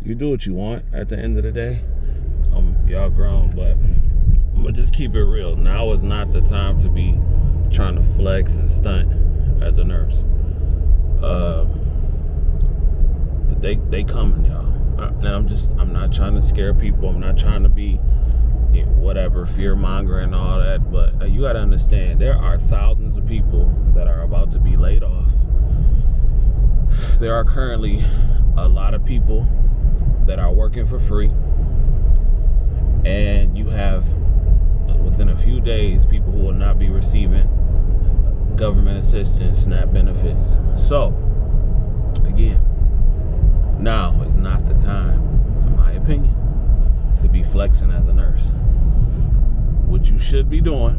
You do what you want at the end of the day. Y'all grown, but I'm gonna just keep it real. Now is not the time to be trying to flex and stunt as a nurse. They coming, y'all. And I'm not trying to scare people. I'm not trying to be whatever, fear monger and all that. But you gotta understand, there are thousands of people that are about to be laid off. There are currently a lot of people that are working for free. And you have, within a few days, people who will not be receiving government assistance, SNAP benefits. So, again, now is not the time, in my opinion, to be flexing as a nurse. What you should be doing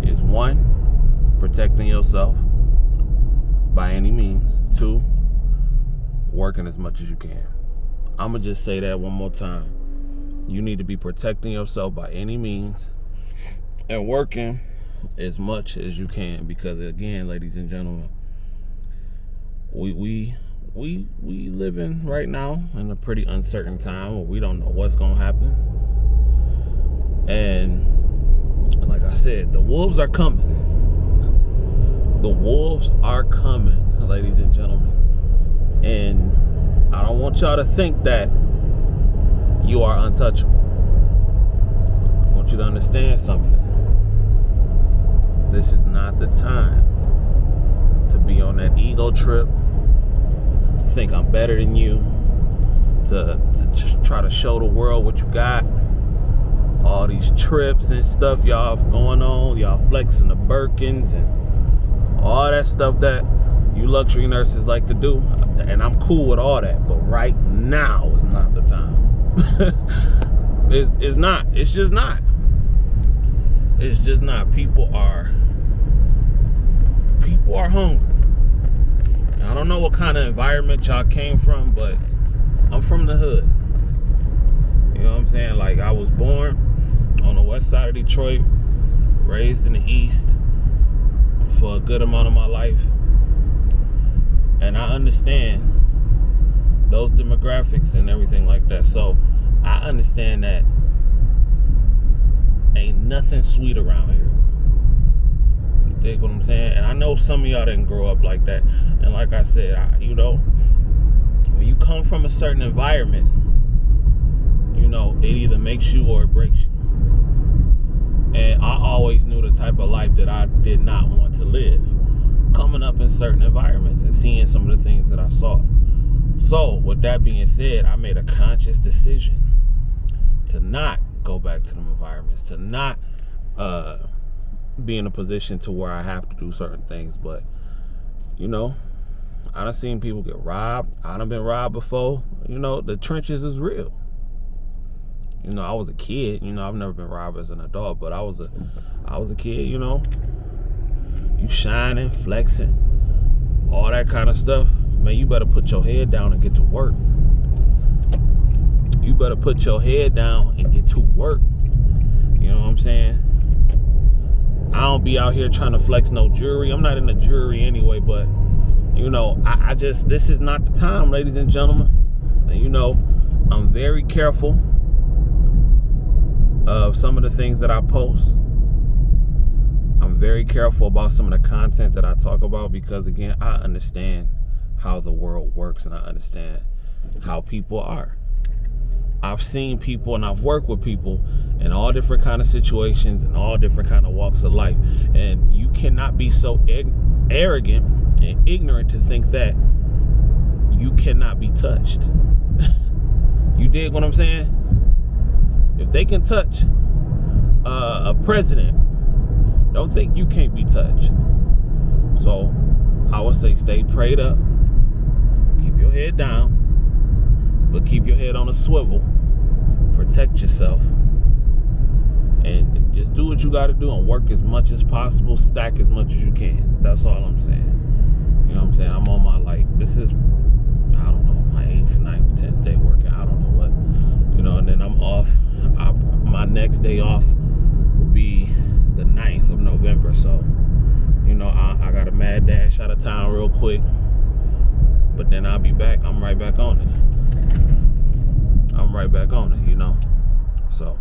is, 1, protecting yourself by any means. 2, working as much as you can. I'm going to just say that one more time. You need to be protecting yourself by any means and working as much as you can, because again, ladies and gentlemen, we living right now in a pretty uncertain time where we don't know what's gonna happen. And like I said, the wolves are coming. The wolves are coming, ladies and gentlemen. And I don't want y'all to think that you are untouchable. I want you to understand something. This is not the time to be on that ego trip, to think I'm better than you, to just try to show the world what you got. All these trips and stuff y'all going on, y'all flexing the Birkins and all that stuff that you luxury nurses like to do. And I'm cool with all that, but right now is not the time. It's not. It's just not. It's just not. People are hungry. I don't know what kind of environment y'all came from, but I'm from the hood. You know what I'm saying? Like, I was born on the west side of Detroit, raised in the east for a good amount of my life. And I understand those demographics and everything like that. So I understand that ain't nothing sweet around here. You dig what I'm saying? And I know some of y'all didn't grow up like that. And like I said, when you come from a certain environment, it either makes you or it breaks you. And I always knew the type of life that I did not want to live, coming up in certain environments and seeing some of the things that I saw. So, with that being said, I made a conscious decision to not go back to them environments, to not be in a position to where I have to do certain things. But, I done seen people get robbed. I done been robbed before. The trenches is real. I was a kid. I've never been robbed as an adult, but I was a kid. You shining, flexing, all that kind of stuff. Man, you better put your head down and get to work. You better put your head down and get to work. You know what I'm saying? I don't be out here trying to flex no jewelry. I'm not in the jewelry anyway, but, this is not the time, ladies and gentlemen. And, I'm very careful of some of the things that I post. I'm very careful about some of the content that I talk about because, again, I understand how the world works and I understand how people are. I've seen people and I've worked with people in all different kind of situations and all different kind of walks of life. And you cannot be so arrogant and ignorant to think that you cannot be touched. You dig what I'm saying? If they can touch a president, don't think you can't be touched. So I would say stay prayed up. Keep your head down. But keep your head on a swivel. Protect yourself. And just do what you got to do and work as much as possible. Stack as much as you can. That's all I'm saying. You know what I'm saying? I'm on my, this is, I don't know, my 8th, 9th, 10th day working. I don't know what. And then I'm off. My next day off will be the 9th of November. So, I got a mad dash out of town real quick. But then I'll be back. I'm right back on it. right back on it, you know. So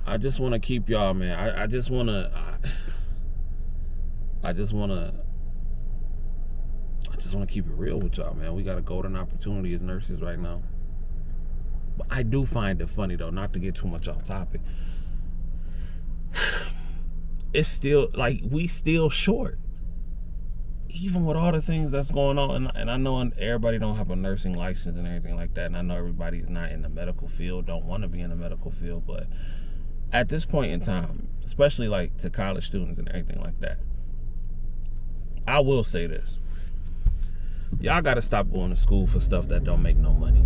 I just want to keep y'all, man. I just want to keep it real with y'all, man. We got a golden opportunity as nurses right now. But I do find it funny, though, not to get too much off topic. It's still, like, we still short. Even with all the things that's going on, and I know everybody don't have a nursing license and everything like that, and I know everybody's not in the medical field, don't want to be in the medical field, but at this point in time, especially like to college students and everything like that, I will say this. Y'all got to stop going to school for stuff that don't make no money.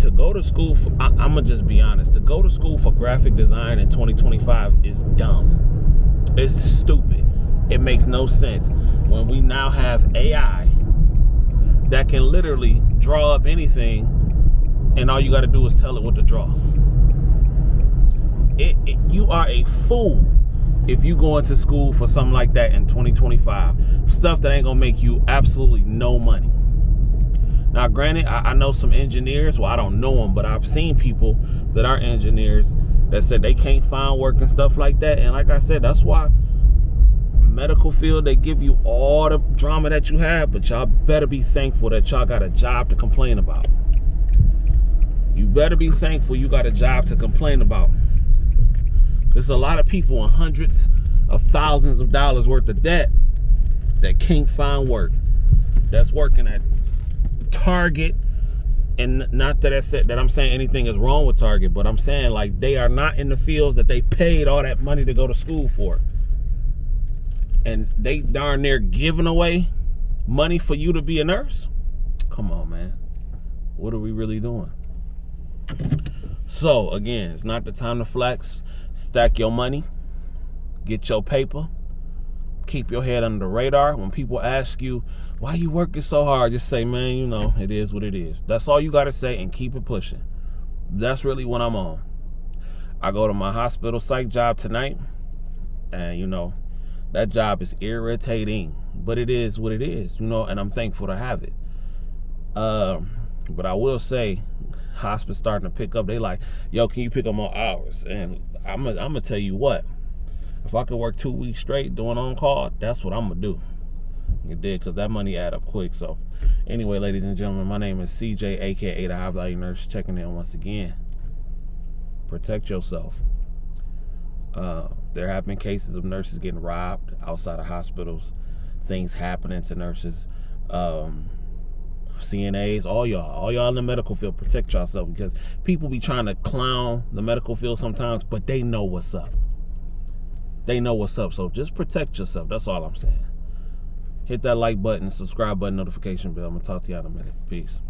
To go to school for, I'm going to just be honest, to go to school for graphic design in 2025 is dumb. It's stupid. It makes no sense when we now have AI that can literally draw up anything, and all you got to do is tell it what to draw. You are a fool if you go into school for something like that in 2025. Stuff that ain't gonna make you absolutely no money. Now, granted, I know some engineers. Well, I don't know them, but I've seen people that are engineers that said they can't find work and stuff like that. And like I said, that's why medical field, they give you all the drama that you have, but y'all better be thankful that y'all got a job to complain about. You better be thankful you got a job to complain about. There's a lot of people in hundreds of thousands of dollars worth of debt that can't find work. That's working at Target, and not that I'm saying anything is wrong with Target, but I'm saying, like, they are not in the fields that they paid all that money to go to school for. And they darn near giving away money for you to be a nurse? Come on, man. What are we really doing? So, again, it's not the time to flex. Stack your money. Get your paper. Keep your head under the radar. When people ask you, why you working so hard, just say, man, you know, it is what it is. That's all you got to say, and keep it pushing. That's really what I'm on. I go to my hospital psych job tonight, and, you know, that job is irritating, but it is what it is, you know, and I'm thankful to have it. But I will say, hospice starting to pick up. They like, yo, can you pick up more hours? And I'm gonna tell you what, if I could work 2 weeks straight doing on call, that's what I'm gonna do. You did, because that money add up quick. So anyway, ladies and gentlemen, my name is CJ, aka the High Value Nurse, checking in once again. Protect yourself. There have been cases of nurses getting robbed outside of hospitals, things happening to nurses, CNAs, all y'all in the medical field, protect yourself, because people be trying to clown the medical field sometimes, but they know what's up. They know what's up, so just protect yourself. That's all I'm saying. Hit that like button, subscribe button, notification bell. I'm gonna talk to y'all in a minute. Peace.